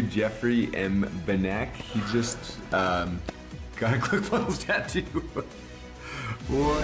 Jeffrey M. Benek. He just got a ClickFunnels tattoo. What?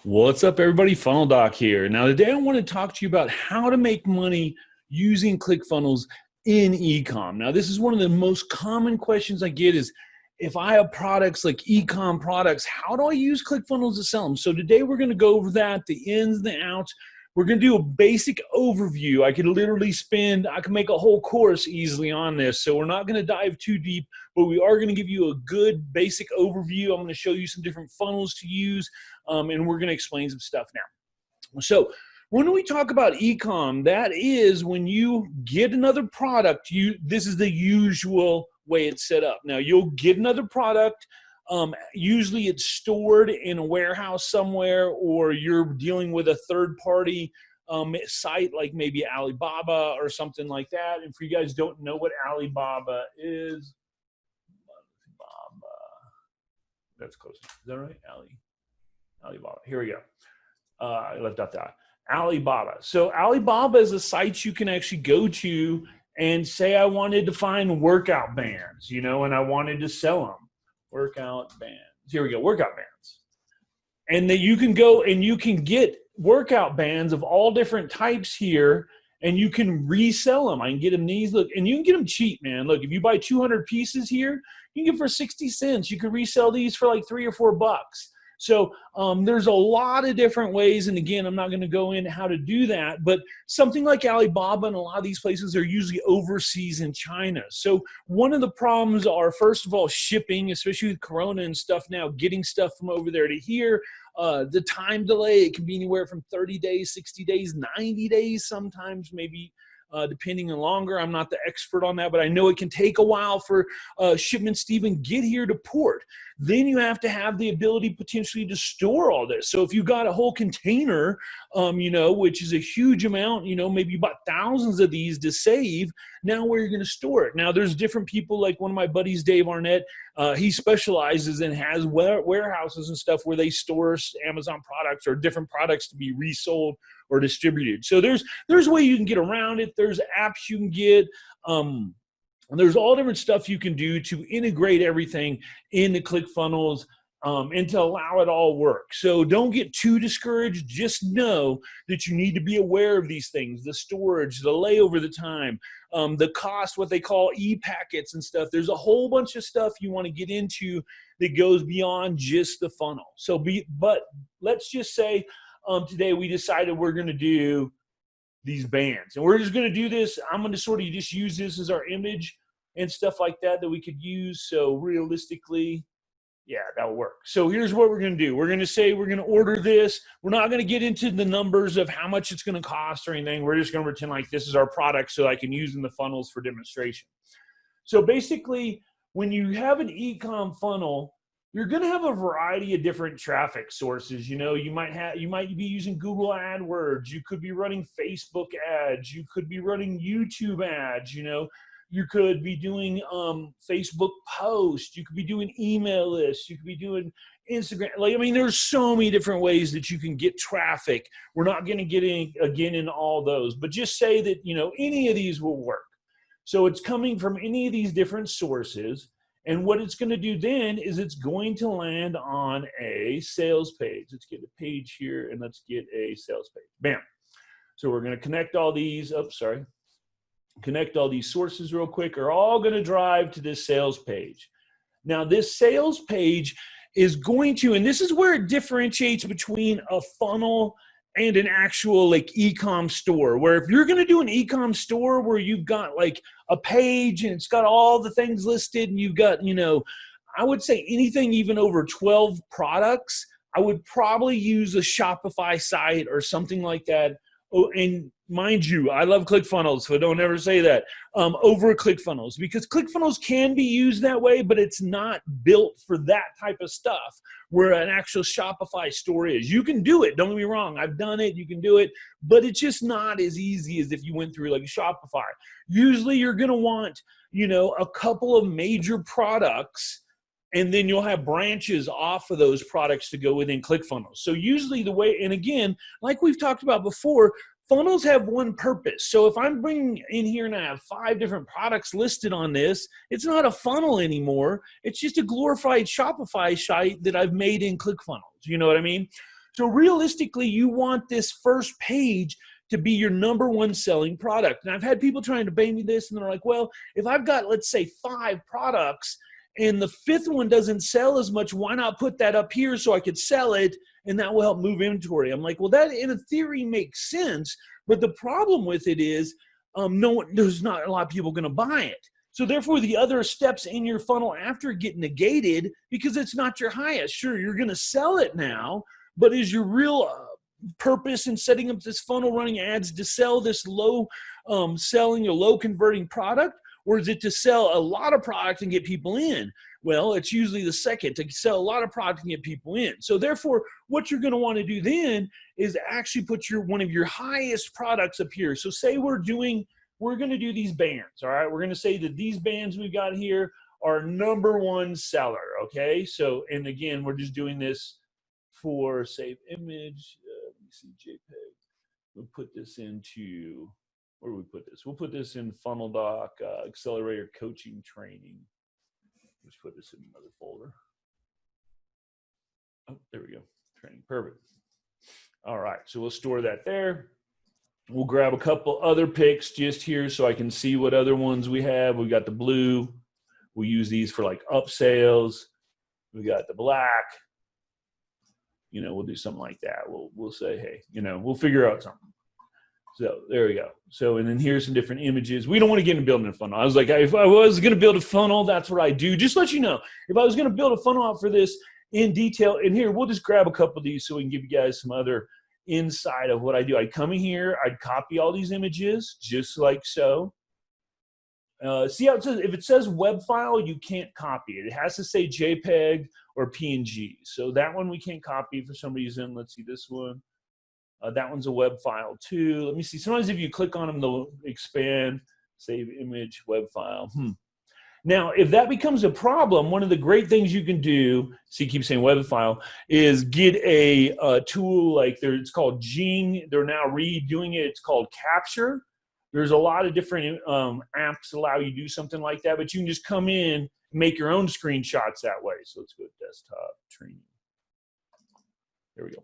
What's up, everybody? Funnel Doc here. Now, today I want to talk to you about how to make money using ClickFunnels in Ecomm. Now, this is one of the most common questions I get is, if I have products like Ecomm products, how do I use ClickFunnels to sell them? So today we're going to go over that, the ins and the outs. We're going to do a basic overview. I can make a whole course easily on this. So we're not going to dive too deep, but we are going to give you a good basic overview. I'm going to show you some different funnels to use, and we're going to explain some stuff now. So when we talk about Ecomm, that is when you get another product, this is the usual way it's set up. Now, you'll get another product. Usually it's stored in a warehouse somewhere, or you're dealing with a third-party site like maybe Alibaba or something like that. And for you guys who don't know what Alibaba is, that's close. Is that right? Alibaba. Here we go. I left out that. Alibaba. So Alibaba is a site you can actually go to and say, I wanted to find workout bands, and I wanted to sell them. Workout bands. Here we go, workout bands. And then you can go and you can get workout bands of all different types here, and you can resell them. I can get them these, look, and you can get them cheap, man. Look, if you buy 200 pieces here, you can get for 60 cents. You can resell these for like $3 or $4. So there's a lot of different ways, and again, I'm not going to go into how to do that, but something like Alibaba and a lot of these places are usually overseas in China. So one of the problems are, first of all, shipping, especially with Corona and stuff now, getting stuff from over there to here. The time delay, it can be anywhere from 30 days, 60 days, 90 days sometimes, maybe depending on longer. I'm not the expert on that, but I know it can take a while for shipments to even get here to port. Then you have to have the ability potentially to store all this. So if you got a whole container, which is a huge amount, maybe you bought thousands of these to save, now where you're going to store it. Now there's different people, like one of my buddies, Dave Arnett, he specializes and has warehouses and stuff where they store Amazon products or different products to be resold or distributed. So there's a way you can get around it. There's apps you can get. And there's all different stuff you can do to integrate everything into ClickFunnels and to allow it all work. So don't get too discouraged. Just know that you need to be aware of these things, the storage, the layover, the time, the cost, what they call e-packets and stuff. There's a whole bunch of stuff you want to get into that goes beyond just the funnel. But let's just say today we decided we're going to do these bands, and we're just going to do this. I'm going to sort of just use this as our image and stuff like that we could use. So realistically, yeah, that'll work. So here's what we're going to do. We're going to say we're going to order this. We're not going to get into the numbers of how much it's going to cost or anything. We're just going to pretend like this is our product so I can use in the funnels for demonstration. So basically, when you have an Ecomm funnel, you're going to have a variety of different traffic sources. You might be using Google AdWords. You could be running Facebook ads. You could be running YouTube ads. You could be doing Facebook posts. You could be doing email lists. You could be doing Instagram. There's so many different ways that you can get traffic. We're not going to get in all those, but just say that any of these will work. So it's coming from any of these different sources. And what it's going to do then is it's going to land on a sales page. Let's get a page here, and let's get a sales page. Bam. So we're going to connect all these. Connect all these sources real quick. Are all going to drive to this sales page. Now, this sales page is going to, and this is where it differentiates between a funnel and an actual Ecomm store, where if you're going to do an Ecomm store where you've got like a page and it's got all the things listed and you've got, I would say anything even over 12 products, I would probably use a Shopify site or something like that. Oh, and mind you, I love ClickFunnels, so don't ever say that, over ClickFunnels, because ClickFunnels can be used that way, but it's not built for that type of stuff where an actual Shopify store is. You can do it, don't get me wrong, I've done it, you can do it, but it's just not as easy as if you went through like a Shopify. Usually you're going to want, a couple of major products, and then you'll have branches off of those products to go within ClickFunnels. So usually the way, and again, like we've talked about before, funnels have one purpose. So if I'm bringing in here and I have 5 different products listed on this, it's not a funnel anymore. It's just a glorified Shopify site that I've made in ClickFunnels. You know what I mean? So realistically, you want this first page to be your #1 selling product. And I've had people trying to pay me this, and they're like, well, if I've got, let's say, 5 products and the 5th one doesn't sell as much, why not put that up here so I could sell it, and that will help move inventory? I'm like, well, that in a theory makes sense, but the problem with it is there's not a lot of people going to buy it. So therefore, the other steps in your funnel after get negated because it's not your highest. Sure, you're going to sell it now, but is your real purpose in setting up this funnel running ads to sell this low selling or low converting product? Or is it to sell a lot of product and get people in? Well, it's usually the second, to sell a lot of product and get people in. So therefore, what you're going to want to do then is actually put one of your highest products up here. So say we're going to do these bands, all right? We're going to say that these bands we've got here are #1 seller, okay? So, and again, we're just doing this for save image. Let me see, JPEG. We'll put this into... Where do we put this? We'll put this in Funnel Doc, Accelerator Coaching Training. Let's put this in another folder. Oh, there we go. Training, perfect. All right, so we'll store that there. We'll grab a couple other pics just here so I can see what other ones we have. We got the blue. We'll use these for like upsales. We got the black. You know, we'll do something like that. We'll say, hey, you know, we'll figure out something. So there we go. So, and then here's some different images. We don't want to get into building a funnel. I was like, if I was going to build a funnel, that's what I do. Just to let you know, if I was going to build a funnel out for this in detail, and here, we'll just grab a couple of these so we can give you guys some other insight of what I do. I'd come in here, I'd copy all these images just like so. See how it says, if it says web file, you can't copy it. It has to say JPEG or PNG. So that one we can't copy for some reason. Let's see this one. That one's a web file too. Let me see. Sometimes if you click on them, they'll expand, save image, web file. Now, if that becomes a problem, one of the great things you can do, see, keep saying web file, is get a tool like it's called Jing. They're now redoing it. It's called Capture. There's a lot of different apps allow you to do something like that, but you can just come in and make your own screenshots that way. So let's go to desktop training. There we go.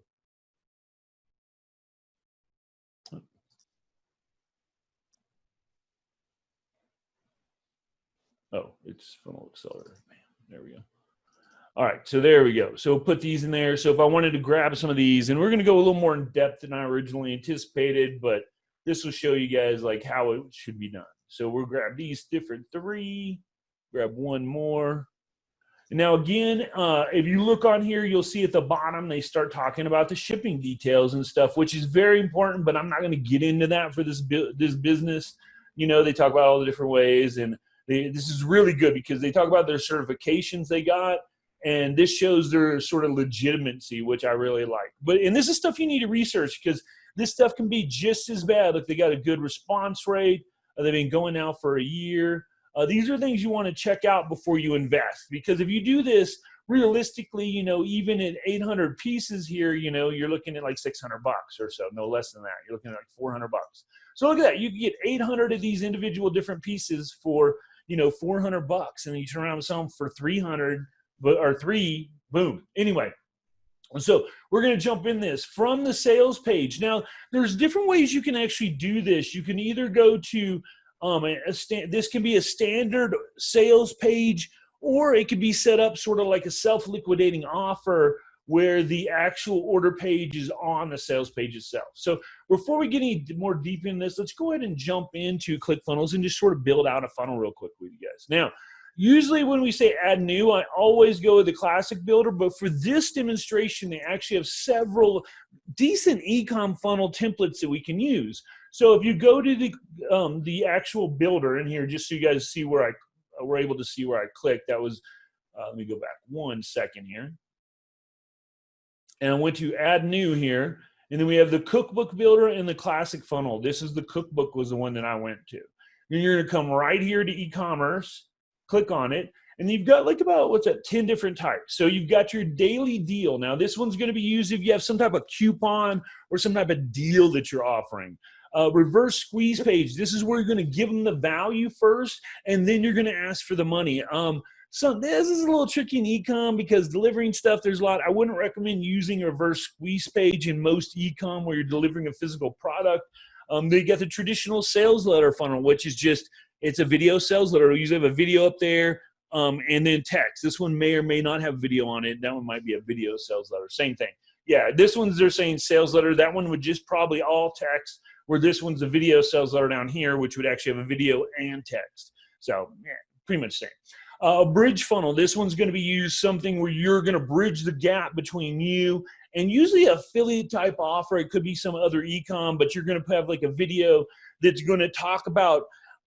Oh, it's Funnel Accelerator. Man, there we go. All right, so there we go. So we'll put these in there. So if I wanted to grab some of these, and we're going to go a little more in depth than I originally anticipated, but this will show you guys like how it should be done. So we'll grab these different 3, grab one more. And now again, if you look on here, you'll see at the bottom, they start talking about the shipping details and stuff, which is very important, but I'm not going to get into that for this business. You know, they talk about all the different ways, and this is really good because they talk about their certifications they got, and this shows their sort of legitimacy, which I really like. And this is stuff you need to research because this stuff can be just as bad. Look, they got a good response rate. They've been going now for a year. These are things you want to check out before you invest, because if you do this realistically, you know, even at 800 pieces here, you know, you're looking at like $600 or so, no less than that. You're looking at like $400. So look at that. You can get 800 of these individual different pieces for, you know, $400, and then you turn around and sell them for 300, or 3, boom. Anyway, so we're going to jump in this from the sales page. Now, there's different ways you can actually do this. You can either go to this can be a standard sales page, or it could be set up sort of like a self-liquidating offer where the actual order page is on the sales page itself. So before we get any more deep in this, let's go ahead and jump into ClickFunnels and just sort of build out a funnel real quick with you guys. Now, usually when we say add new, I always go with the classic builder, but for this demonstration, they actually have several decent Ecomm funnel templates that we can use. So if you go to the actual builder in here, just so you guys see where we're able to see where I clicked, that was, let me go back 1 second here. And I went to add new here, and then we have the Cookbook Builder and the classic funnel. This is the Cookbook was the one that I went to. And you're gonna come right here to e-commerce, click on it, and you've got like about, 10 different types. So you've got your daily deal. Now this one's gonna be used if you have some type of coupon or some type of deal that you're offering. Reverse squeeze page. This is where you're going to give them the value first, and then you're going to ask for the money. So this is a little tricky in e-com because delivering stuff, there's a lot. I wouldn't recommend using a reverse squeeze page in most e-com where you're delivering a physical product. They got the traditional sales letter funnel, which is just, it's a video sales letter. You usually have a video up there and then text. This one may or may not have video on it. That one might be a video sales letter. Same thing. Yeah, this one's, they're saying sales letter. That one would just probably all text, where this one's a video sales letter down here, which would actually have a video and text. So yeah, pretty much the same. Bridge funnel. This one's going to be used something where you're going to bridge the gap between you and usually affiliate type offer. It could be some other e-com, but you're going to have like a video that's going to talk about,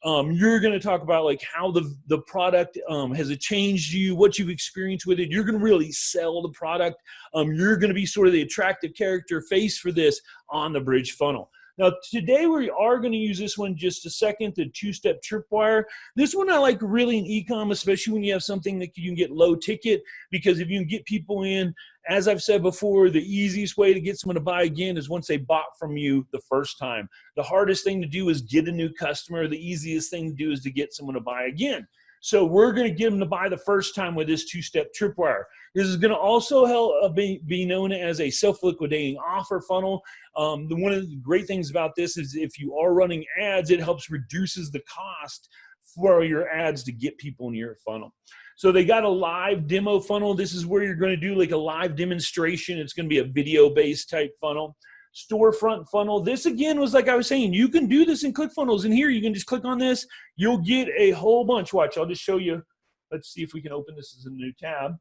you're going to talk about like how the product has it changed you, what you've experienced with it. You're going to really sell the product. You're going to be sort of the attractive character face for this on the bridge funnel. Now, today we are going to use this one just a second, the two-step tripwire. This one I like really in e-com, especially when you have something that you can get low ticket, because if you can get people in, as I've said before, the easiest way to get someone to buy again is once they bought from you the first time. The hardest thing to do is get a new customer. The easiest thing to do is to get someone to buy again. So we're going to get them to buy the first time with this two-step tripwire. This is going to also help be known as a self-liquidating offer funnel. One of the great things about this is if you are running ads, it helps reduces the cost for your ads to get people in your funnel. So they got a live demo funnel. This is where you're going to do like a live demonstration. It's going to be a video-based type funnel. Storefront funnel. This again was like I was saying, you can do this in ClickFunnels. And here you can just click on this. You'll get a whole bunch. Watch, I'll just show you. Let's see if we can open this as a new tab.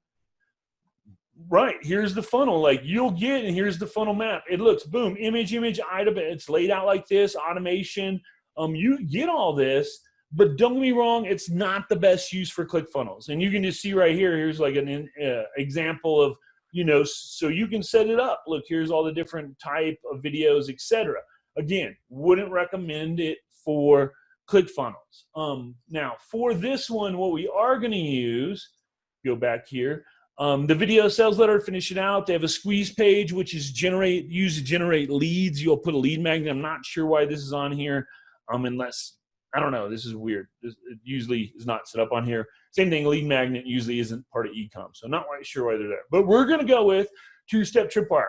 Right, here's the funnel. Like you'll get, and here's the funnel map. It looks, boom, image, item. It's laid out like this, automation. You get all this, but don't get me wrong, it's not the best use for ClickFunnels. And you can just see right here, here's like an example of, you know, so you can set it up. Look, here's all the different type of videos, etc. Again, wouldn't recommend it for ClickFunnels. Now, for this one, what we are going to use, go back here, the video sales letter, finish it out. They have a squeeze page, which is used to generate leads. You'll put a lead magnet. I'm not sure why this is on here, unless, I don't know, this is weird. It usually is not set up on here. Same thing, lead magnet usually isn't part of Ecomm, so not quite sure why they're there. But we're going to go with two-step tripwire,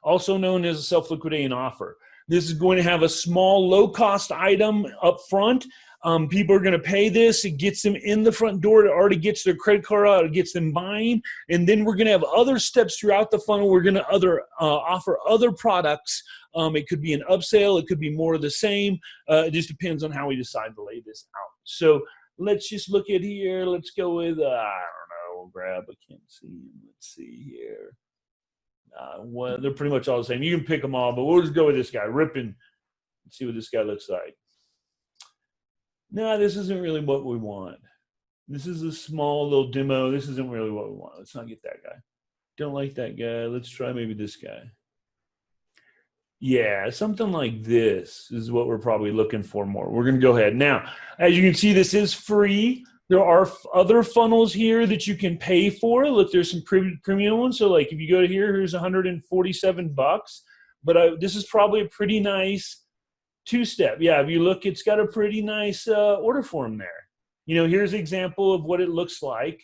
also known as a self-liquidating offer. This is going to have a small, low-cost item up front. People are going to pay this. It gets them in the front door. It already gets their credit card out. It gets them buying. And then we're going to have other steps throughout the funnel. We're going to offer other products. It could be an upsell. It could be more of the same. It just depends on how we decide to lay this out. So let's just look at here. Let's go with, I don't know, we'll grab, I can't see. Let's see here. Well, they're pretty much all the same. You can pick them all, but we'll just go with this guy, Rippin'. Let's see what this guy looks like. No, this isn't really what we want. This is a small little demo. This isn't really what we want. Let's not get that guy. Don't like that guy. Let's try maybe this guy. Yeah, something like this is what we're probably looking for more. We're going to go ahead. Now, as you can see, this is free. There are other funnels here that you can pay for. Look, there's some premium ones. So like if you go to here, here's 147 bucks. But this is probably a pretty nice two-step. Yeah, if you look, it's got a pretty nice order form there. You know, here's an example of what it looks like.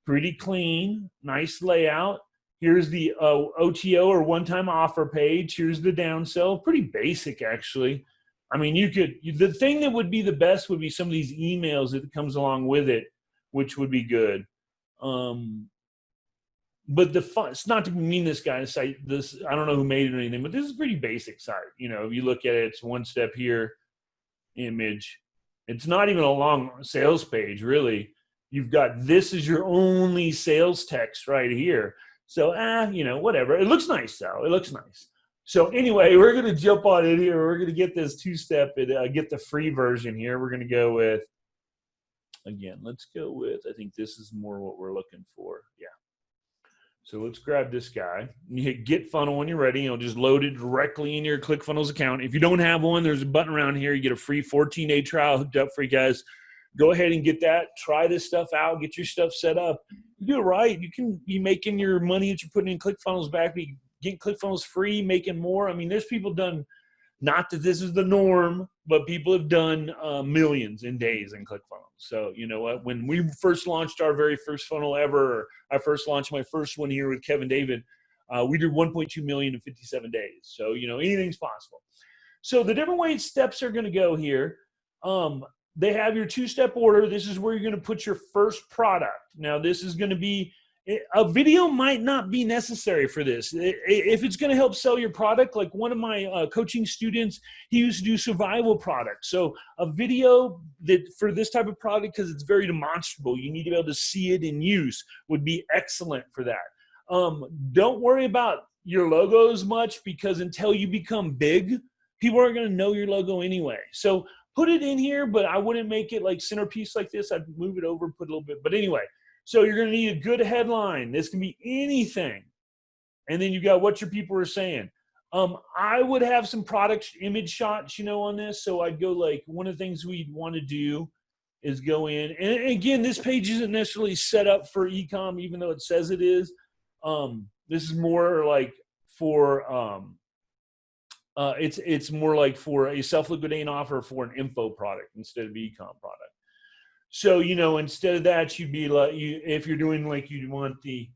Pretty clean, nice layout. Here's the OTO or one-time offer page. Here's the downsell. Pretty basic, actually. I mean, the thing that would be the best would be some of these emails that comes along with it, which would be good. But it's not to mean this guy site. This, I don't know who made it or anything, but this is a pretty basic site. You know, if you look at it, it's one step here, image. It's not even a long sales page, really. You've got, this is your only sales text right here. So, you know, whatever. It looks nice, though. It looks nice. So anyway, we're going to jump on in here. We're going to get this two-step and get the free version here. We're going to go with, again, let's go with, I think this is more what we're looking for. Yeah. So let's grab this guy. You hit Get Funnel when you're ready. You'll just load it directly in your ClickFunnels account. If you don't have one, there's a button around here. You get a free 14-day trial hooked up for you guys. Go ahead and get that. Try this stuff out. Get your stuff set up. You do it right. You can be making your money that you're putting in ClickFunnels back. Be getting ClickFunnels free, making more. I mean, there's people done Not that this is the norm, but people have done millions in days in ClickFunnels. So you know what? When we first launched our very first funnel ever, I first launched my first one here with Kevin David, we did 1.2 million in 57 days. So, you know, anything's possible. So the different ways steps are going to go here. They have your two-step order. This is where you're going to put your first product. Now, this is going to be, a video might not be necessary for this. If it's going to help sell your product, like one of my coaching students, he used to do survival products. So a video that for this type of product, because it's very demonstrable, you need to be able to see it in use, would be excellent for that. Don't worry about your logos much, because until you become big, people aren't going to know your logo anyway. So put it in here, but I wouldn't make it like centerpiece like this. I'd move it over, put a little bit. But anyway, so you're going to need a good headline. This can be anything. And then you got what your people are saying. I would have some product image shots, you know, on this. So I'd go like, one of the things we'd want to do is go in. And again, this page isn't necessarily set up for Ecomm, even though it says it is. This is more like for, it's more like for a self-liquidating offer for an info product instead of Ecomm product. So, you know, instead of that, you'd be like, if you're doing like, you want the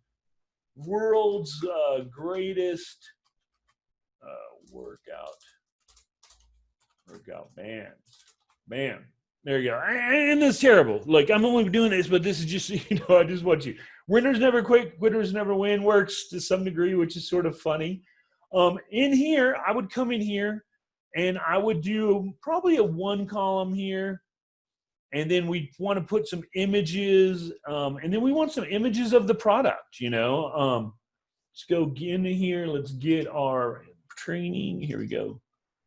world's greatest workout bands. Bam. There you go. And it's terrible. Like, I'm only doing this, but this is just, you know, I just want you. Winners never quit, quitters never win. Works to some degree, which is sort of funny. In here, I would come in here and I would do probably a one column here. And then we want to put some images. And then we want some images of the product, you know. Let's go into here. Let's get our training. Here we go.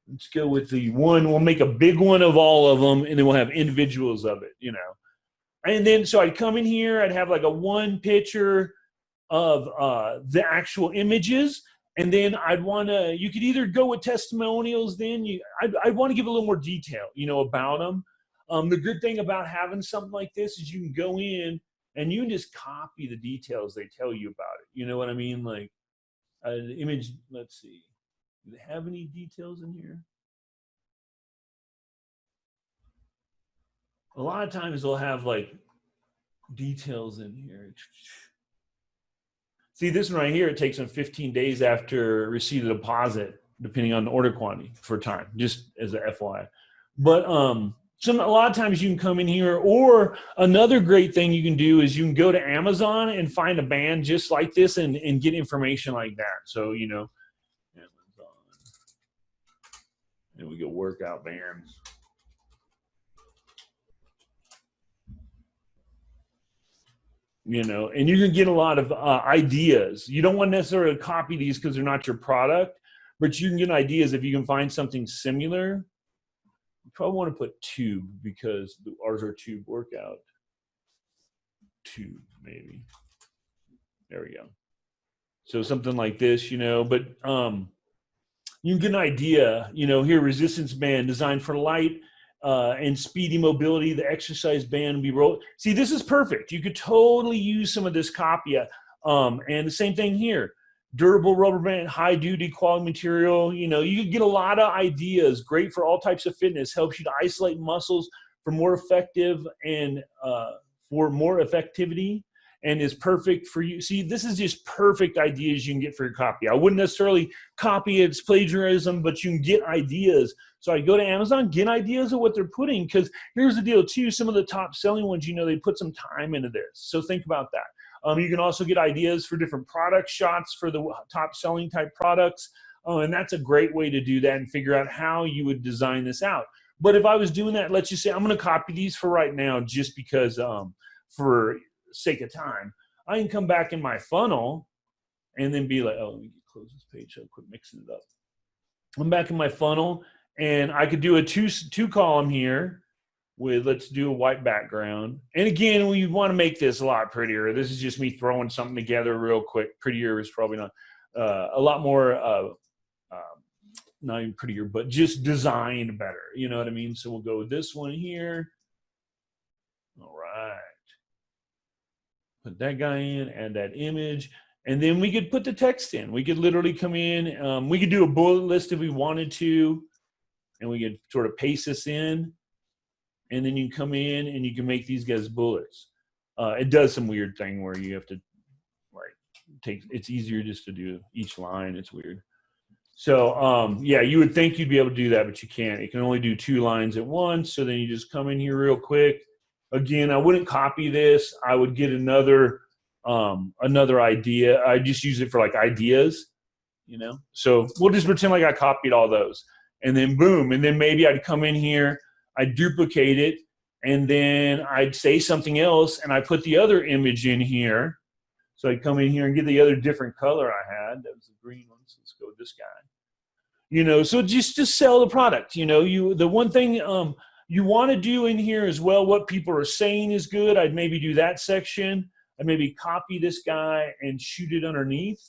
Let's go with the one. We'll make a big one of all of them, and then we'll have individuals of it, you know. And then, so I'd come in here. I'd have like a one picture of the actual images. And then I'd want to, you could either go with testimonials, then I'd want to give a little more detail, you know, about them. The good thing about having something like this is you can go in and you can just copy the details they tell you about it. You know what I mean? Like an image, let's see. Do they have any details in here? A lot of times they'll have like details in here. See, this one right here, it takes them 15 days after receipt of deposit, depending on the order quantity for time, just as a FYI. But a lot of times you can come in here, or another great thing you can do is you can go to Amazon and find a band just like this and get information like that. So, you know, Amazon. And we go workout bands. You know, and you can get a lot of ideas. You don't want necessarily to copy these because they're not your product, but you can get ideas if you can find something similar. You probably want to put tube because ours are tube workout. Tube, maybe. There we go. So something like this, you know, but you can get an idea, you know, here, resistance band designed for light and speedy mobility. The exercise band will be rolled. See, this is perfect. You could totally use some of this copy. And the same thing here. Durable rubber band, high duty, quality material. You know, you can get a lot of ideas. Great for all types of fitness. Helps you to isolate muscles for more effective and for more effectivity, and is perfect for you. See, this is just perfect ideas you can get for your copy. I wouldn't necessarily copy it's plagiarism, but you can get ideas. So I go to Amazon, get ideas of what they're putting, because here's the deal too. Some of the top selling ones, you know, they put some time into this. So think about that. You can also get ideas for different product shots for the top selling type products. And that's a great way to do that and figure out how you would design this out. But if I was doing that, let's just say I'm going to copy these for right now, just because for sake of time, I can come back in my funnel and then be like, oh, let me close this page so I quit mixing it up. I'm back in my funnel and I could do a two column here with, let's do a white background. And again, we want to make this a lot prettier. This is just me throwing something together real quick. Prettier is probably not a lot more, not even prettier, but just designed better. You know what I mean? So we'll go with this one here. All right. Put that guy in, add that image. And then we could put the text in. We could literally come in. We could do a bullet list if we wanted to. and we can sort of paste this in, and then you can come in and you can make these guys bullets. It does some weird thing where you have to it's easier just to do each line. It's weird. So yeah, you would think you'd be able to do that, but you can't. You can only do 2 lines at once. So then you just come in here real quick. Again, I wouldn't copy this. I would get another idea. I just use it for like ideas, you know. So we'll just pretend like I copied all those, and then boom, and then maybe I'd come in here, I'd duplicate it, and then I'd say something else, and I put the other image in here. So I'd come in here and get the other different color I had. That was the green one. So let's go with this guy. You know, so just to sell the product. You know, the one thing you want to do in here as well, what people are saying is good. I'd maybe do that section. I'd maybe copy this guy and shoot it underneath.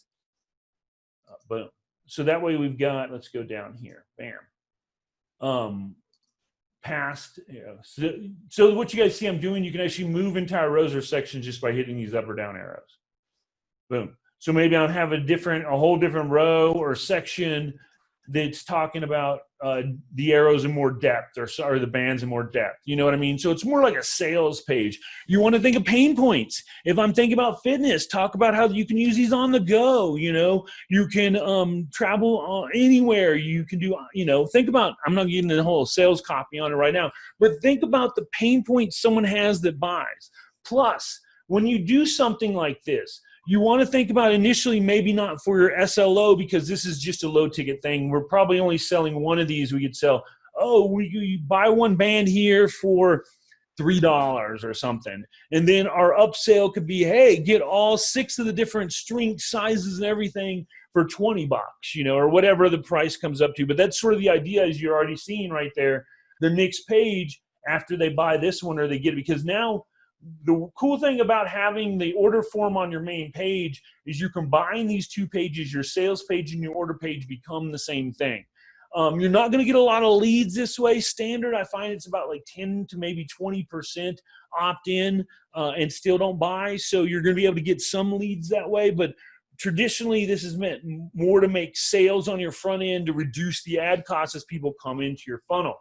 Boom. So that way we've got, let's go down here. Bam. Past, you know, so what you guys see I'm doing, you can actually move entire rows or sections just by hitting these up or down arrows. Boom. So maybe I'll have a whole different row or section that's talking about the arrows in more depth, or the bands in more depth. You know what I mean? So it's more like a sales page. You want to think of pain points. If I'm thinking about fitness, talk about how you can use these on the go. You know, you can travel anywhere. You can do, you know, think about, I'm not getting the whole sales copy on it right now, but think about the pain points someone has that buys. Plus, when you do something like this, you want to think about initially maybe not for your SLO, because this is just a low ticket thing. We're probably only selling one of these. We could sell, you buy one band here for $3 or something. And then our upsell could be, hey, get all 6 of the different strength sizes and everything for $20, you know, or whatever the price comes up to. But that's sort of the idea, as you're already seeing right there. The next page, after they buy this one or they get it, because now the cool thing about having the order form on your main page is you combine these 2 pages. Your sales page and your order page become the same thing. You're not going to get a lot of leads this way. Standard, I find it's about like 10 to maybe 20% opt in and still don't buy. So you're going to be able to get some leads that way. But traditionally, this is meant more to make sales on your front end, to reduce the ad costs as people come into your funnel.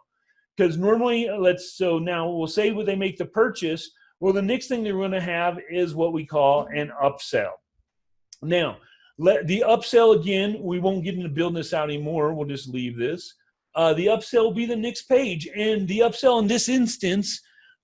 Because normally, so now we'll say when they make the purchase, well, the next thing they're going to have is what we call an upsell. Now, the upsell, again, we won't get into building this out anymore. We'll just leave this. The upsell will be the next page. And the upsell in this instance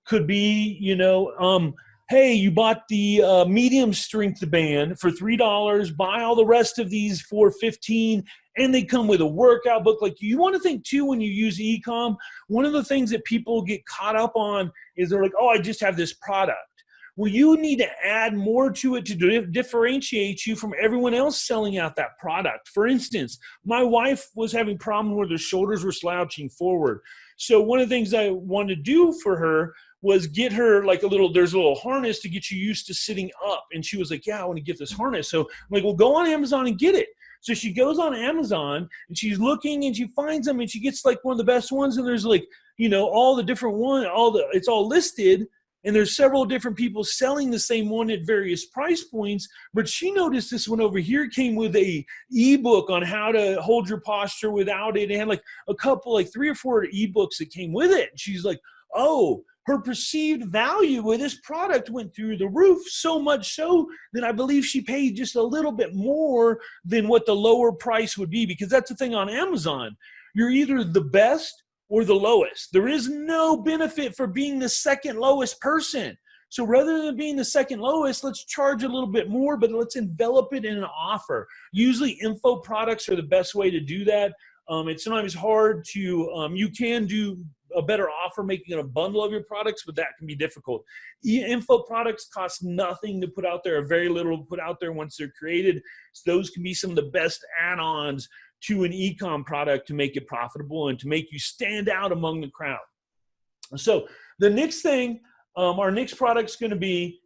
could be, you know, hey, you bought the medium strength band for $3, buy all the rest of these for $15, and they come with a workout book. Like, you want to think too, when you use Ecomm, one of the things that people get caught up on is they're like, oh, I just have this product. Well, you need to add more to it to differentiate you from everyone else selling out that product. For instance, my wife was having a problem where the shoulders were slouching forward. So one of the things I wanted to do for her was get her like there's a little harness to get you used to sitting up. And she was like, yeah, I want to get this harness. So I'm like, well, go on Amazon and get it. So she goes on Amazon and she's looking and she finds them and she gets like one of the best ones. And there's like, you know, all the different ones, it's all listed. And there's several different people selling the same one at various price points. But she noticed this one over here came with a ebook on how to hold your posture without it. It had like a couple, like 3 or 4 ebooks that came with it. And she's like, oh, her perceived value with this product went through the roof, so much so that I believe she paid just a little bit more than what the lower price would be. Because that's the thing on Amazon. You're either the best or the lowest. There is no benefit for being the second lowest person. So rather than being the second lowest, let's charge a little bit more, but let's envelop it in an offer. Usually info products are the best way to do that. It's sometimes hard to, you can do a better offer making it a bundle of your products, but that can be difficult. Info products cost nothing to put out there, or very little to put out there once they're created. So those can be some of the best add-ons to an Ecomm product to make it profitable and to make you stand out among the crowd. So the next thing, our next product is going to be,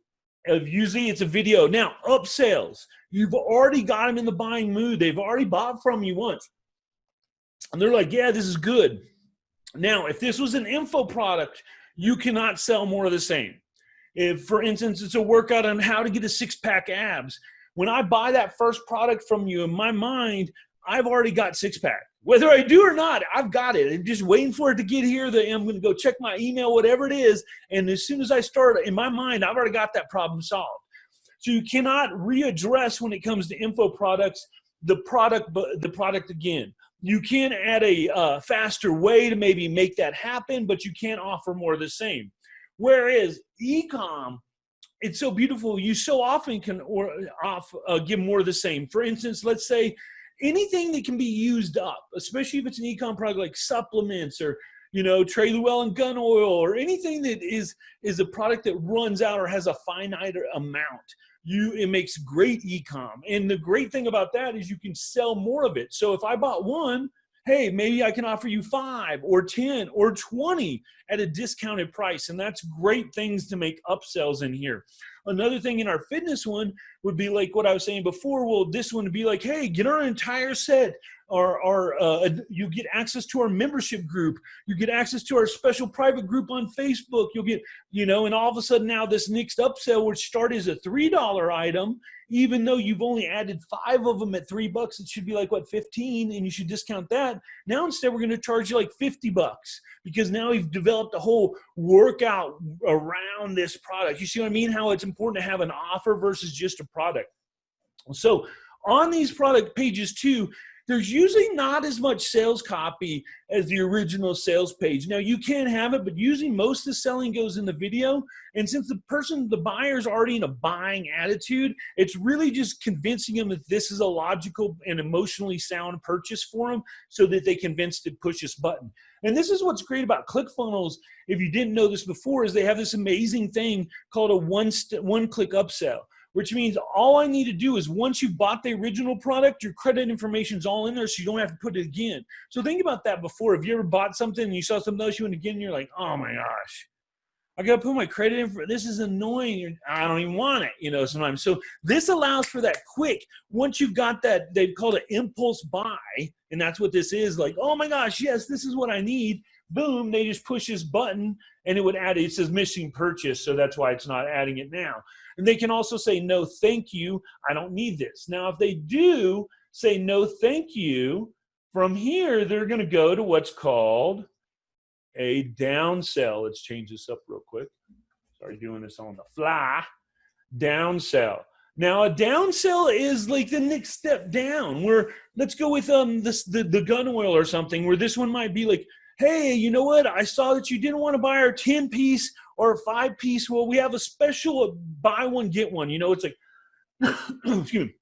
usually it's a video. Now, upsells. You've already got them in the buying mood. They've already bought from you once. And they're like, yeah, this is good. Now, if this was an info product, you cannot sell more of the same. If, for instance, it's a workout on how to get a 6-pack abs, when I buy that first product from you, in my mind, I've already got 6-pack. Whether I do or not, I've got it. I'm just waiting for it to get here. I'm going to go check my email, whatever it is. And as soon as I start, in my mind, I've already got that problem solved. So you cannot readdress when it comes to info products, the product again. You can add a faster way to maybe make that happen, but you can't offer more of the same. Whereas Ecomm, it's so beautiful. You so often can give more of the same. For instance, let's say anything that can be used up, especially if it's an Ecomm product like supplements or, you know, Trey Llewellyn gun oil or anything that is a product that runs out or has a finite amount. It makes great Ecomm. And the great thing about that is you can sell more of it. So if I bought one, hey, maybe I can offer you 5 or 10 or 20 at a discounted price. And that's great things to make upsells in here. Another thing in our fitness one would be like what I was saying before. Well, this one would be like, hey, get our entire set. You get access to our membership group. You get access to our special private group on Facebook. You'll get, you know, and all of a sudden now this next upsell would start as a $3 item, even though you've only added 5 of them at $3, it should be like what, 15, and you should discount that. Now instead we're going to charge you like $50 because now we've developed a whole workout around this product. You see what I mean? How it's important to have an offer versus just a product. So on these product pages too, there's usually not as much sales copy as the original sales page. Now you can have it, but usually most of the selling goes in the video. And since the buyer's already in a buying attitude, it's really just convincing them that this is a logical and emotionally sound purchase for them so that they convince to push this button. And this is what's great about ClickFunnels, if you didn't know this before, is they have this amazing thing called a one-click upsell, which means all I need to do is once you bought the original product, your credit information's all in there so you don't have to put it again. So think about that before. If you ever bought something and you saw something else you went again and you're like, oh my gosh, I got to put my credit in for this is annoying. I don't even want it, you know, sometimes. So this allows for that quick, once you've got that, they call it impulse buy, and that's what this is, like, oh my gosh, yes, this is what I need. Boom, they just push this button and it would add it. It says missing purchase, so that's why it's not adding it now. And they can also say, no, thank you, I don't need this. Now, if they do say no, thank you, from here, they're going to go to what's called a downsell. Let's change this up real quick. Sorry, doing this on the fly. Downsell. Now, a downsell is like the next step down, where let's go with the gun oil or something, where this one might be like, hey, you know what? I saw that you didn't want to buy our 10-piece or 5-piece. Well, we have a special buy one, get one. You know, it's like, excuse me.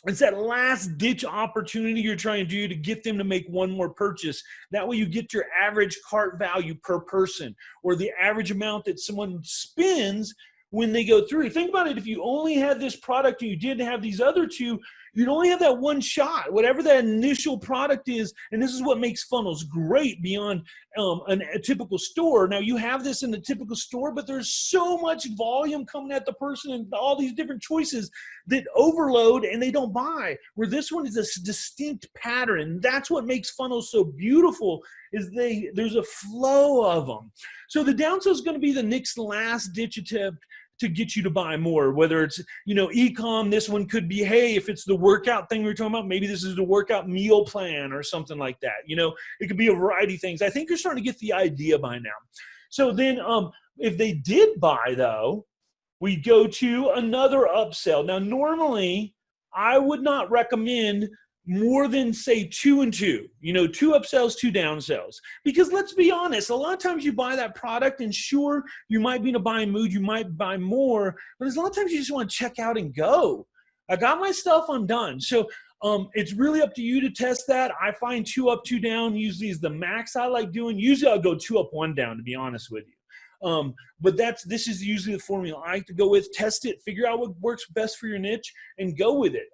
It's that last ditch opportunity you're trying to do to get them to make one more purchase. That way you get your average cart value per person, or the average amount that someone spends when they go through. Think about it. If you only had this product and you didn't have these other two, you'd only have that one shot, whatever that initial product is. And this is what makes funnels great beyond a typical store. Now you have this in the typical store, but there's so much volume coming at the person and all these different choices that overload and they don't buy. Where this one is a distinct pattern. That's what makes funnels so beautiful, is there's a flow of them. So the downsell is going to be the next last ditch attempt to get you to buy more, whether it's, you know, Ecomm. This one could be, hey, if it's the workout thing we were talking about, maybe this is the workout meal plan or something like that. You know, it could be a variety of things. I think you're starting to get the idea by now. So then if they did buy though, we go to another upsell. Now, normally I would not recommend more than say 2 and 2, you know, 2 upsells, 2 downsells. Because let's be honest, a lot of times you buy that product and sure, you might be in a buying mood, you might buy more, but there's a lot of times you just want to check out and go. I got my stuff, I'm done. So it's really up to you to test that. I find 2 up, 2 down usually is the max I like doing. Usually I'll go 2 up, 1 down, to be honest with you. But this is usually the formula I like to go with. Test it, figure out what works best for your niche, and go with it.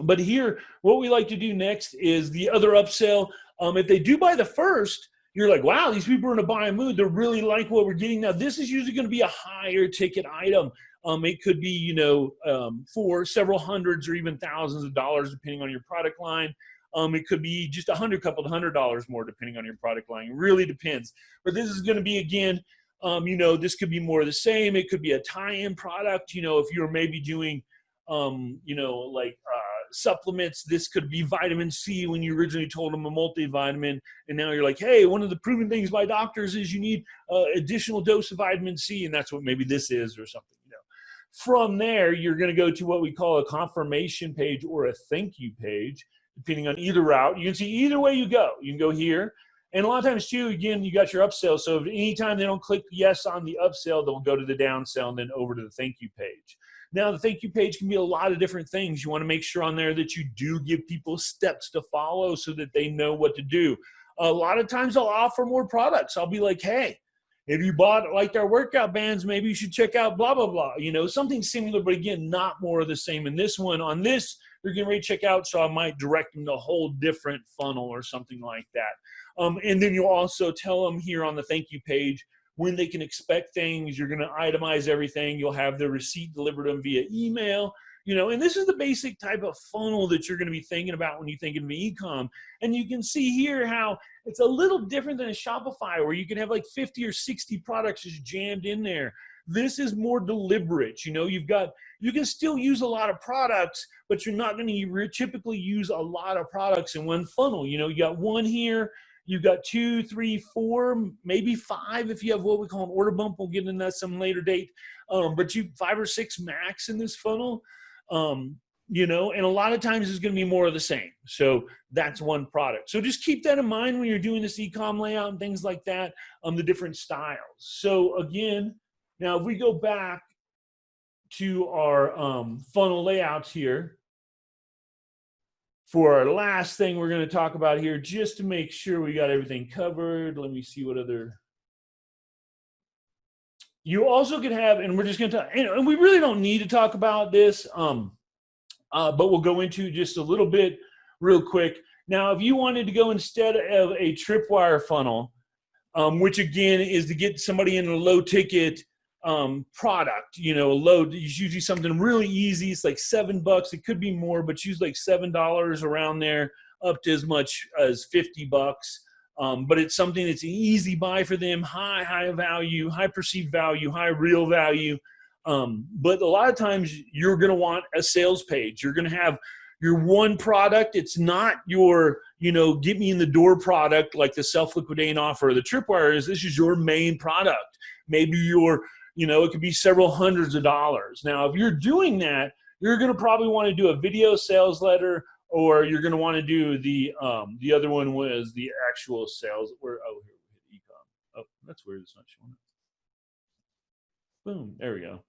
But here, what we like to do next is the other upsell. If they do buy the first, you're like, wow, these people are in a buying mood. They really like what we're getting. Now, this is usually going to be a higher ticket item. It could be, you know, for several hundreds or even thousands of dollars, depending on your product line. It could be just couple of $100 more, depending on your product line. It really depends. But this is going to be, again, you know, this could be more of the same. It could be a tie-in product. You know, if you're maybe doing, you know, like supplements. This could be vitamin C when you originally told them a multivitamin, and now you're like, hey, one of the proven things by doctors is you need additional dose of vitamin C, and that's what maybe this is or something. From there, you're going to go to what we call a confirmation page or a thank you page, depending on either route. You can see either way you go. You can go here. And a lot of times, too, again, you got your upsell. So if anytime they don't click yes on the upsell, they'll go to the downsell and then over to the thank you page. Now, the thank you page can be a lot of different things. You want to make sure on there that you do give people steps to follow so that they know what to do. A lot of times I'll offer more products. I'll be like, hey, if you liked our workout bands, maybe you should check out blah, blah, blah. Something similar, but again, not more of the same. In this one, on this, they're getting ready to check out, so I might direct them to a whole different funnel or something like that. And then you'll also tell them here on the thank you page when they can expect things. You're going to itemize everything. You'll have the receipt delivered to them via email. And this is the basic type of funnel that you're going to be thinking about when you think of Ecomm. And you can see here how it's a little different than a Shopify where you can have like 50 or 60 products just jammed in there. This is more deliberate. You can still use a lot of products, but you're not going to typically use a lot of products in one funnel. You got one here. You've got 2, 3, 4, maybe 5 if you have what we call an order bump. We'll get into that some later date. But 5 or 6 max in this funnel. And a lot of times it's going to be more of the same. So that's one product. So just keep that in mind when you're doing this Ecomm layout and things like that, the different styles. So again, now if we go back to our funnel layouts here, for our last thing we're going to talk about here, just to make sure we got everything covered. Let me see what other. You also could have, and we're just going to, and we really don't need to talk about this, but we'll go into just a little bit real quick. Now, if you wanted to go instead of a Tripwire funnel, which again is to get somebody in a low ticket product, it's usually something really easy. It's like $7. It could be more, but use like $7 around there, up to as much as $50. But it's something that's an easy buy for them, high value, high perceived value, high real value. But a lot of times you're going to want a sales page. You're going to have your one product. It's not your, get me in the door product like the self-liquidating offer or the Tripwire is. This is your main product. Maybe it could be several hundreds of dollars. Now, if you're doing that, you're going to probably want to do a video sales letter, or you're going to want to do the other one was the actual sales. Here we hit Ecomm. Oh, that's weird. It's not showing it. Boom. There we go.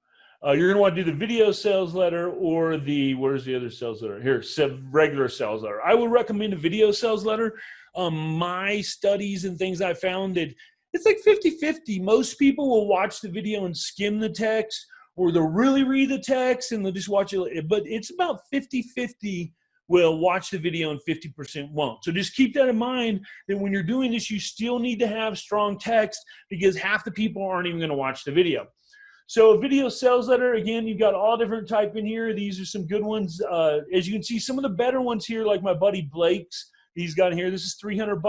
You're going to want to do the video sales letter or where's the other sales letter? Here, regular sales letter. I would recommend a video sales letter. My studies and things I found that it's like 50-50. Most people will watch the video and skim the text, or they'll really read the text and they'll just watch it. But it's about 50-50 will watch the video and 50% won't. So just keep that in mind, that when you're doing this, you still need to have strong text because half the people aren't even going to watch the video. So a video sales letter, again, you've got all different type in here. These are some good ones. As you can see, some of the better ones here, like my buddy Blake's, he's got here. This is $300,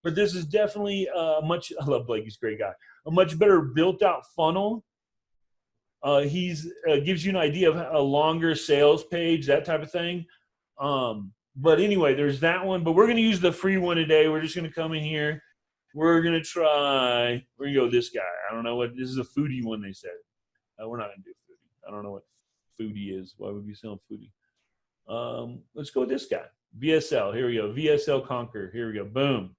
but this is definitely I love Blake, he's a great guy. A much better built out funnel. He's gives you an idea of a longer sales page, that type of thing. But anyway, there's that one, but we're going to use the free one today. We're just going to come in here. We're going to go this guy. I don't know this is a foodie one, they said. We're not going to do foodie. I don't know what foodie is. Why would we sell foodie? Let's go with this guy. VSL, here we go. VSL Conquer, here we go. Boom.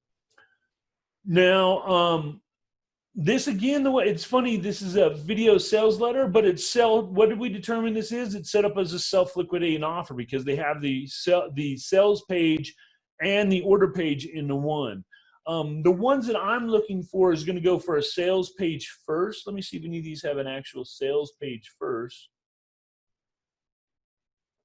Now, this again, it's funny, this is a video sales letter, but what did we determine this is? It's set up as a self-liquidating offer because they have the sales page and the order page into one. The ones that I'm looking for is going to go for a sales page first. Let me see if any of these have an actual sales page first.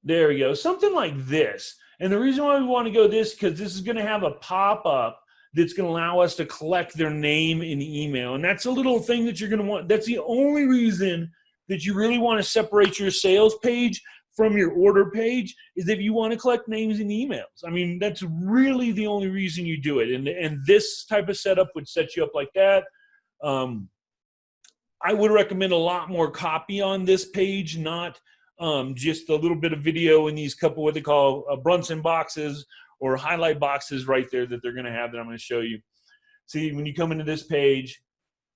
There we go. Something like this. And the reason why we want to go this, because this is going to have a pop-up that's going to allow us to collect their name in email. And that's a little thing that you're going to want. That's the only reason that you really want to separate your sales page from your order page, is if you want to collect names and emails. I mean, that's really the only reason you do it. And this type of setup would set you up like that. I would recommend a lot more copy on this page, not just a little bit of video in these couple what they call Brunson boxes or highlight boxes right there that they're going to have that I'm going to show you. See, when you come into this page,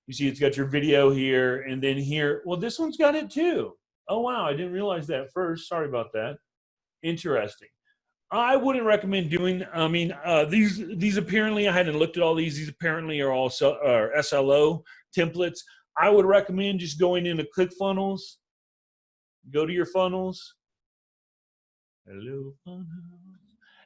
you see it's got your video here, and then here, well, this one's got it too. Oh, wow, I didn't realize that first. Sorry about that. Interesting. I wouldn't recommend doing, I mean, these apparently, I hadn't looked at all these apparently are all SLO templates. I would recommend just going into ClickFunnels, go to your funnels, hello funnels,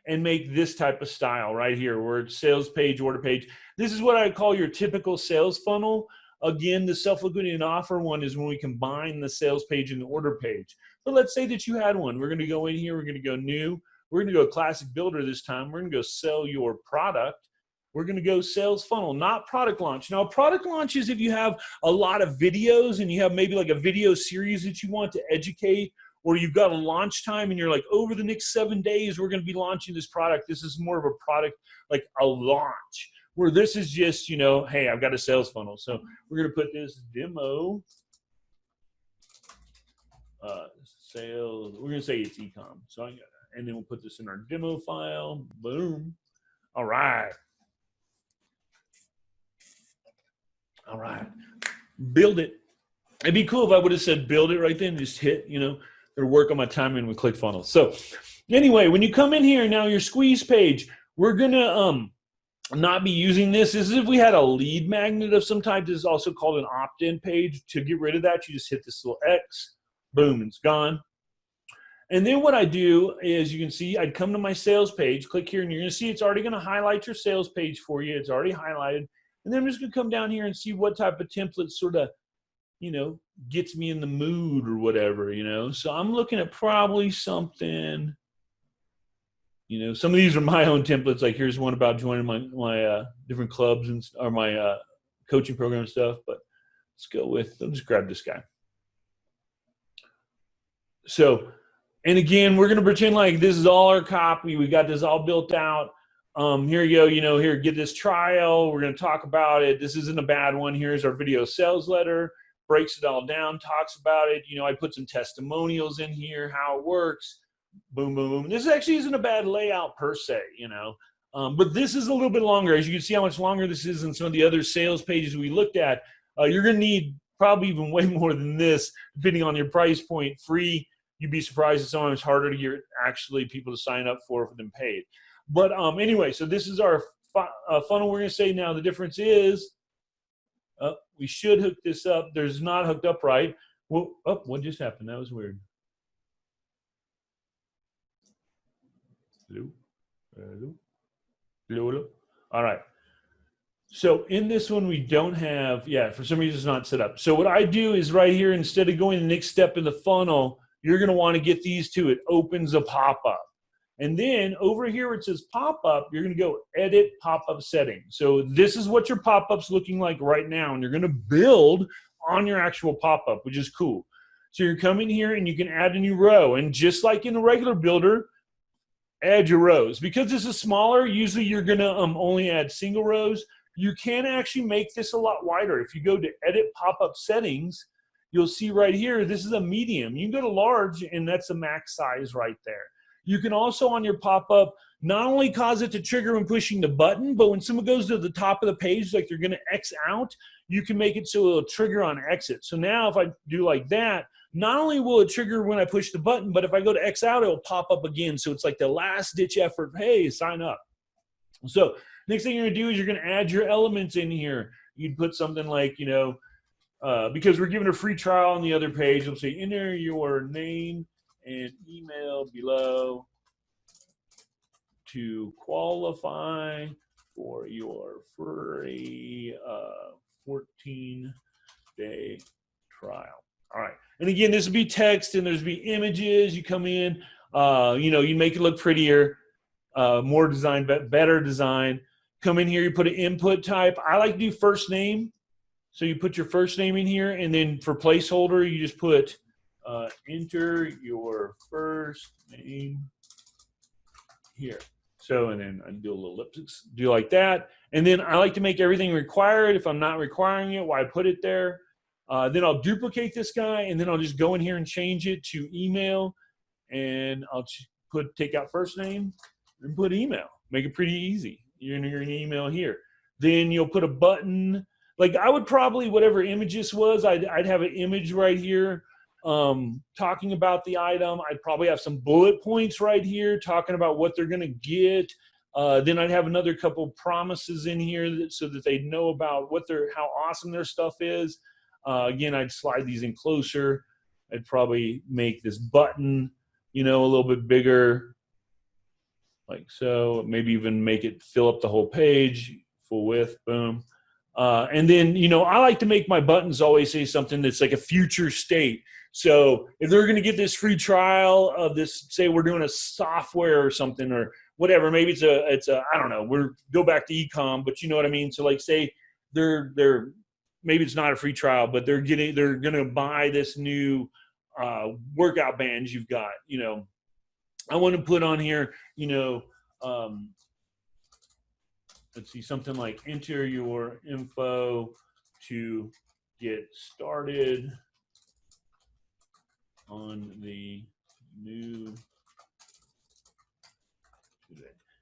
and make this type of style right here where it's sales page, order page. This is what I call your typical sales funnel. Again, the self-liquidating offer one is when we combine the sales page and the order page. But let's say that you had one. We're going to go in here. We're going to go new. We're going to go classic builder this time. We're going to go sell your product. We're going to go sales funnel, not product launch. Now, product launch is if you have a lot of videos and you have maybe like a video series that you want to educate, or you've got a launch time and you're like, over the next 7 days, we're going to be launching this product. This is more of a product, like a launch, where this is just, you know, hey, I've got a sales funnel. So we're going to put this demo sales. We're going to say it's Ecomm. So and then we'll put this in our demo file. Boom. All right. All right. Build it. It'd be cool if I would have said build it right then, just hit, you know, or work on my timing with ClickFunnels. So anyway, when you come in here now, your squeeze page, we're going to not be using this. This is if we had a lead magnet of some type. This is also called an opt-in page. To get rid of that, you just hit this little X. Boom, it's gone. And then what I do is, you can see, I'd come to my sales page, click here, and you're going to see it's already going to highlight your sales page for you. It's already highlighted. And then I'm just going to come down here and see what type of template sort of, you know, gets me in the mood or whatever, you know. So I'm looking at probably something, you know, some of these are my own templates. Like here's one about joining my different clubs and or my coaching program and stuff. But let's go with, I'll just grab this guy. So, and again, we're going to pretend like this is all our copy. We got this all built out. Here you go, you know, here, get this trial. We're going to talk about it. This isn't a bad one. Here's our video sales letter, breaks it all down, talks about it. You know, I put some testimonials in here, how it works. Boom, boom, boom. This actually isn't a bad layout per se, you know, but this is a little bit longer. As you can see how much longer this is than some of the other sales pages we looked at. You're going to need probably even way more than this, depending on your price point. Free, you'd be surprised it's sometimes harder to get actually people to sign up for than paid. But anyway, so this is our funnel. We're going to say now the difference is we should hook this up. There's not hooked up right. Well, oh, what just happened? That was weird. Hello? Hello? Hello? Hello? All right. So in this one, we don't have, yeah, for some reason it's not set up. So what I do is right here, instead of going the next step in the funnel, you're going to want to get these two. It opens a pop-up. And then over here where it says pop-up, you're going to go edit pop-up settings. So this is what your pop-up's looking like right now. And you're going to build on your actual pop-up, which is cool. So you're coming here and you can add a new row. And just like in a regular builder, add your rows. Because this is smaller, usually you're going to only add single rows. You can actually make this a lot wider. If you go to edit pop-up settings, you'll see right here, this is a medium. You can go to large, and that's the max size right there. You can also, on your pop-up, not only cause it to trigger when pushing the button, but when someone goes to the top of the page, like they're going to X out, you can make it so it'll trigger on exit. So now if I do like that, not only will it trigger when I push the button, but if I go to X out, it'll pop up again. So it's like the last-ditch effort. Hey, sign up. So next thing you're going to do is you're going to add your elements in here. You'd put something like, you know, because we're giving a free trial on the other page, it'll say enter your name and email below to qualify for your free 14-day trial. All right. And again, this would be text and there's be images. You come in, you know, you make it look prettier, more design, better design. Come in here, you put an input type. I like to do first name. So you put your first name in here, and then for placeholder, you just put enter your first name here. So, and then I do a little ellipsis, do like that. And then I like to make everything required. If I'm not requiring it, why put it there? Then I'll duplicate this guy, and then I'll just go in here and change it to email, and I'll take out first name and put email. Make it pretty easy. You're in your email here. Then you'll put a button. Like I would probably, whatever image this was, I'd have an image right here talking about the item. I'd probably have some bullet points right here talking about what they're going to get. Then I'd have another couple promises in here so that they know about how awesome their stuff is. Again, I'd slide these in closer. I'd probably make this button, a little bit bigger, like so. Maybe even make it fill up the whole page, full width, boom. And then, I like to make my buttons always say something that's like a future state. So if they're going to get this free trial of this, say we're doing a software or something or whatever, maybe it's a I don't know, go back to Ecomm, but you know what I mean? So like say they're maybe it's not a free trial, but they're going to buy this new workout bands you've got, I want to put on here, let's see, something like enter your info to get started on the new,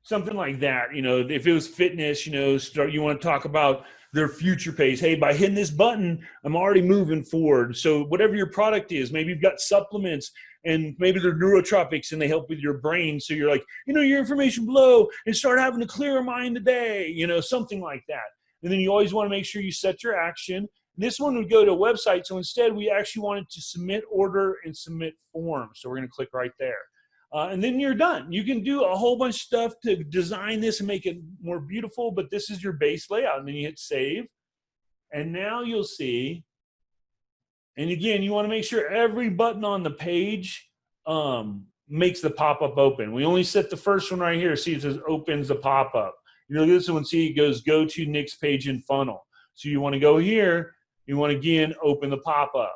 something like that. If it was fitness, you want to talk about their future pace. Hey, by hitting this button, I'm already moving forward. So whatever your product is, maybe you've got supplements and maybe they're neurotropics and they help with your brain. So you're like, your information below and start having a clearer mind today, something like that. And then you always want to make sure you set your action. This one would go to a website. So instead we actually wanted to submit order and submit form. So we're going to click right there. And then you're done. You can do a whole bunch of stuff to design this and make it more beautiful, but this is your base layout. And then you hit save. And now you'll see, and again, you want to make sure every button on the page makes the pop-up open. We only set the first one right here. See, it says opens the pop-up. Look at this one, see, it goes go to next page in funnel. So you want to go here. You want to, again, open the pop-up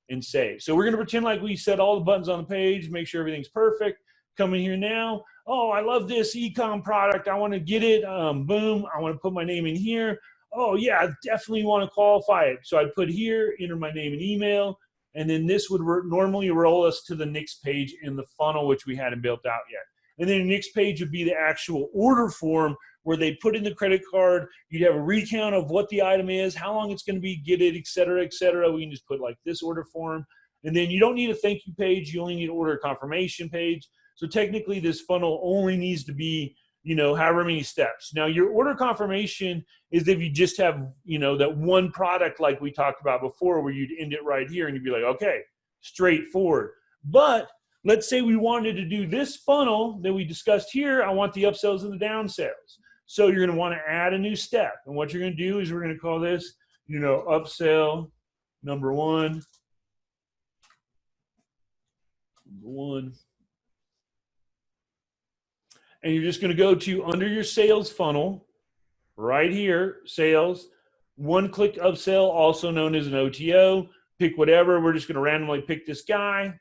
and save. So we're going to pretend like we set all the buttons on the page, make sure everything's perfect. Come in here now. Oh, I love this Ecomm product. I want to get it. Boom. I want to put my name in here. Oh, yeah, I definitely want to qualify it. So I'd put here, enter my name and email, and then this would normally roll us to the next page in the funnel, which we hadn't built out yet. And then the next page would be the actual order form where they put in the credit card. You'd have a recount of what the item is, how long it's going to be, get it, et cetera, et cetera. We can just put like this order form. And then you don't need a thank you page. You only need an order confirmation page. So technically this funnel only needs to be, however many steps. Now your order confirmation is if you just have, that one product like we talked about before where you'd end it right here and you'd be like, okay, straightforward. But let's say we wanted to do this funnel that we discussed here. I want the upsells and the downsells. So you're going to want to add a new step. And what you're going to do is we're going to call this, upsell number one. And you're just going to go to under your sales funnel, right here, sales, one-click upsell, also known as an OTO. Pick whatever. We're just going to randomly pick this guy.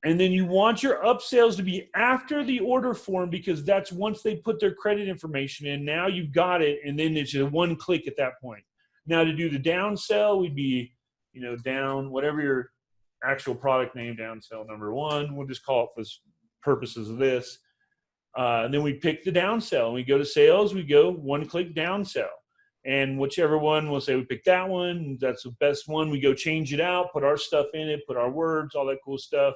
And then you want your upsells to be after the order form because that's once they put their credit information in. Now you've got it, and then it's just one click at that point. Now to do the downsell, we'd be, down, whatever your actual product name, downsell number one. We'll just call it for purposes of this. And then we pick the downsell. And we go to sales, we go one-click downsell. And whichever one, we'll say we pick that one. That's the best one. We go change it out, put our stuff in it, put our words, all that cool stuff.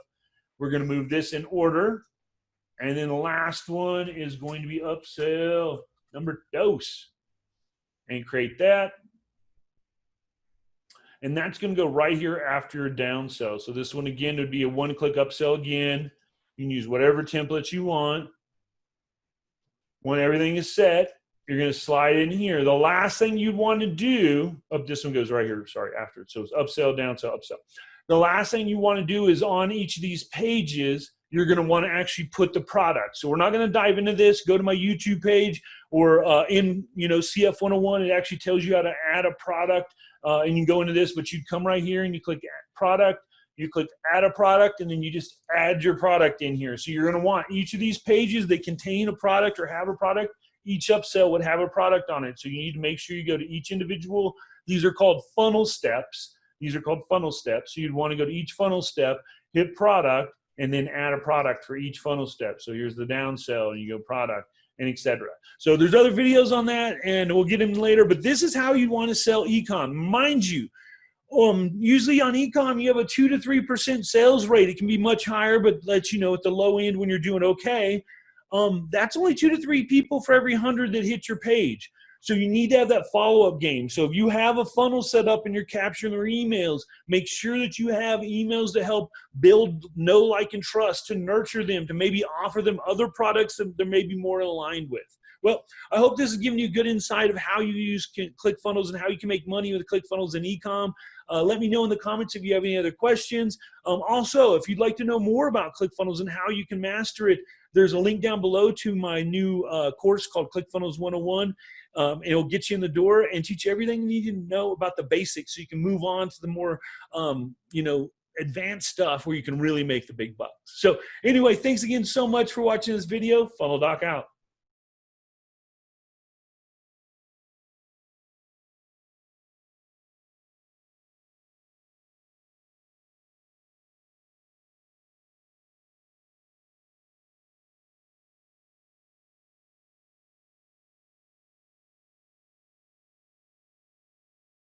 We're going to move this in order. And then the last one is going to be upsell number dose. And create that. And that's going to go right here after a downsell. So this one, again, would be a one-click upsell again. You can use whatever templates you want. When everything is set, you're going to slide in here. The last thing you'd want to do, this one goes right here, sorry, after it. So it's upsell, downsell, upsell. The last thing you want to do is on each of these pages, you're going to want to actually put the product. So we're not going to dive into this. Go to my YouTube page or in CF 101. It actually tells you how to add a product, and you go into this. But you come right here and you click add product. You click add a product, and then you just add your product in here. So you're going to want each of these pages that contain a product or have a product. Each upsell would have a product on it. So you need to make sure you go to each individual. These are called funnel steps These are called funnel steps. So you'd want to go to each funnel step, hit product, and then add a product for each funnel step. So here's the downsell, and you go product, and etc. So there's other videos on that, and we'll get them later, but this is how you want to sell Ecomm. Mind you, usually on Ecomm, you have a 2 to 3% sales rate. It can be much higher, but let you know at the low end when you're doing okay, that's only 2 to 3 people for every 100 that hit your page. So you need to have that follow-up game. So if you have a funnel set up and you're capturing their emails, make sure that you have emails to help build know, like, and trust, to nurture them, to maybe offer them other products that they're maybe more aligned with. Well, I hope this has given you a good insight of how you use ClickFunnels and how you can make money with ClickFunnels and Ecomm. Let me know in the comments if you have any other questions. Also, if you'd like to know more about ClickFunnels and how you can master it, there's a link down below to my new course called ClickFunnels 101. It'll get you in the door and teach you everything you need to know about the basics so you can move on to the more, advanced stuff where you can really make the big bucks. So anyway, thanks again so much for watching this video. Funnel Doc out.